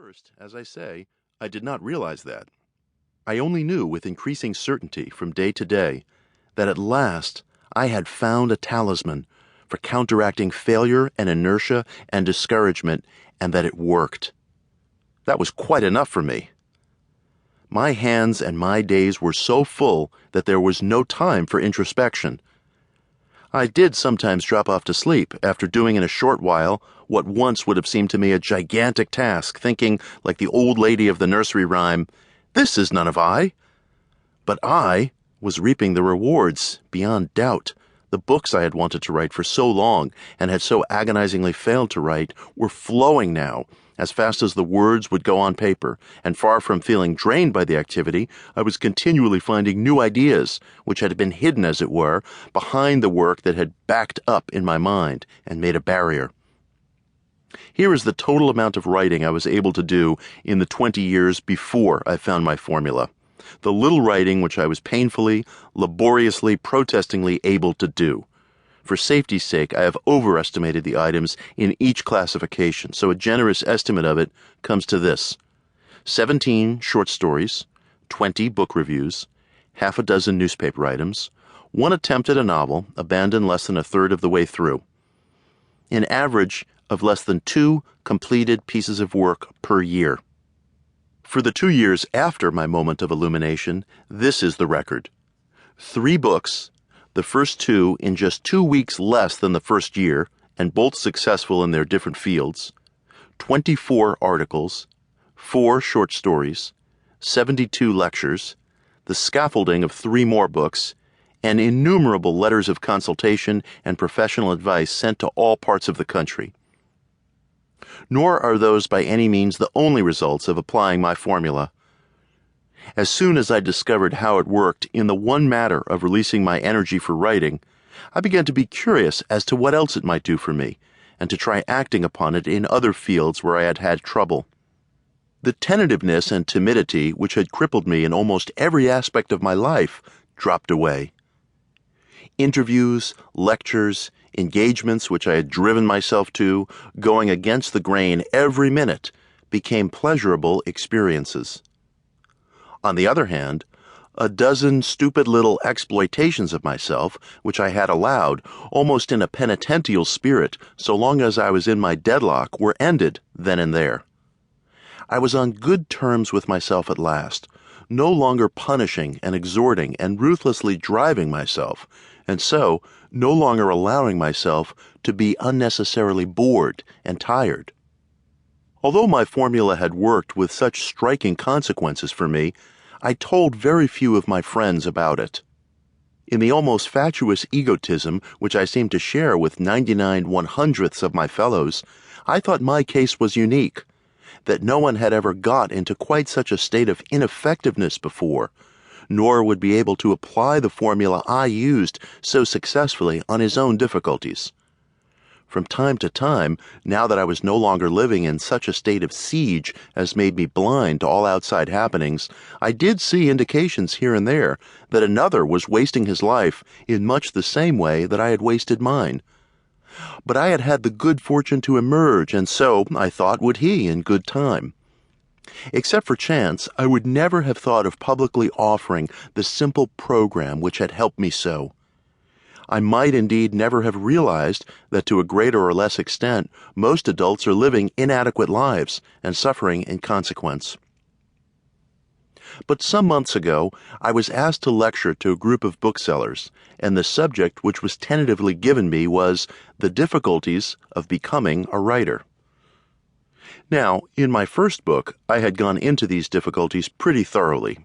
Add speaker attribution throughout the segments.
Speaker 1: first, as I say, I did not realize that. I only knew with increasing certainty from day to day that at last I had found a talisman for counteracting failure and inertia and discouragement, and that it worked. That was quite enough for me. My hands and my days were so full that there was no time for introspection. I did sometimes drop off to sleep after doing in a short while what once would have seemed to me a gigantic task, thinking, like the old lady of the nursery rhyme, "This is none of I." But I was reaping the rewards, beyond doubt. The books I had wanted to write for so long and had so agonizingly failed to write were flowing now, as fast as the words would go on paper, and far from feeling drained by the activity, I was continually finding new ideas, which had been hidden, as it were, behind the work that had backed up in my mind and made a barrier. Here is the total amount of writing I was able to do in the 20 years before I found my formula. The little writing which I was painfully, laboriously, protestingly able to do. For safety's sake, I have overestimated the items in each classification, so a generous estimate of it comes to this: 17 short stories, 20 book reviews, half a dozen newspaper items, 1 attempt at a novel, abandoned less than a third of the way through. An average of less than 2 completed pieces of work per year. For the 2 years after my moment of illumination, this is the record: 3 books, the first 2 in just 2 weeks less than the first year, and both successful in their different fields, 24 articles, 4 short stories, 72 lectures, the scaffolding of 3 more books, and innumerable letters of consultation and professional advice sent to all parts of the country. Nor are those by any means the only results of applying my formula. As soon as I discovered how it worked in the one matter of releasing my energy for writing, I began to be curious as to what else it might do for me, and to try acting upon it in other fields where I had had trouble. The tentativeness and timidity which had crippled me in almost every aspect of my life dropped away. Interviews, lectures, engagements which I had driven myself to, going against the grain every minute, became pleasurable experiences. On the other hand, a dozen stupid little exploitations of myself, which I had allowed, almost in a penitential spirit, so long as I was in my deadlock, were ended then and there. I was on good terms with myself at last, no longer punishing and exhorting and ruthlessly driving myself, and so no longer allowing myself to be unnecessarily bored and tired. Although my formula had worked with such striking consequences for me, I told very few of my friends about it. In the almost fatuous egotism which I seemed to share with 99/100ths of my fellows, I thought my case was unique, that no one had ever got into quite such a state of ineffectiveness before, nor would be able to apply the formula I used so successfully on his own difficulties. From time to time, now that I was no longer living in such a state of siege as made me blind to all outside happenings, I did see indications here and there that another was wasting his life in much the same way that I had wasted mine. But I had had the good fortune to emerge, and so, I thought, would he in good time. Except for chance, I would never have thought of publicly offering the simple program which had helped me so. I might indeed never have realized that to a greater or less extent most adults are living inadequate lives and suffering in consequence. But some months ago, I was asked to lecture to a group of booksellers, and the subject which was tentatively given me was the difficulties of becoming a writer. Now, in my first book, I had gone into these difficulties pretty thoroughly.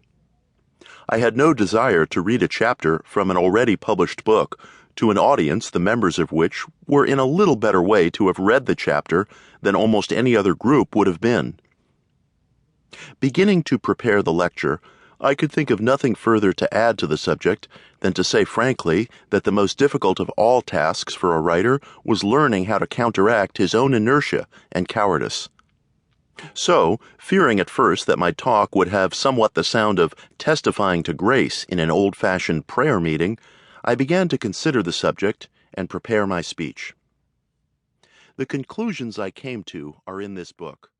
Speaker 1: I had no desire to read a chapter from an already published book to an audience the members of which were in a little better way to have read the chapter than almost any other group would have been. Beginning to prepare the lecture, I could think of nothing further to add to the subject than to say frankly that the most difficult of all tasks for a writer was learning how to counteract his own inertia and cowardice. So, fearing at first that my talk would have somewhat the sound of testifying to grace in an old-fashioned prayer meeting, I began to consider the subject and prepare my speech. The conclusions I came to are in this book.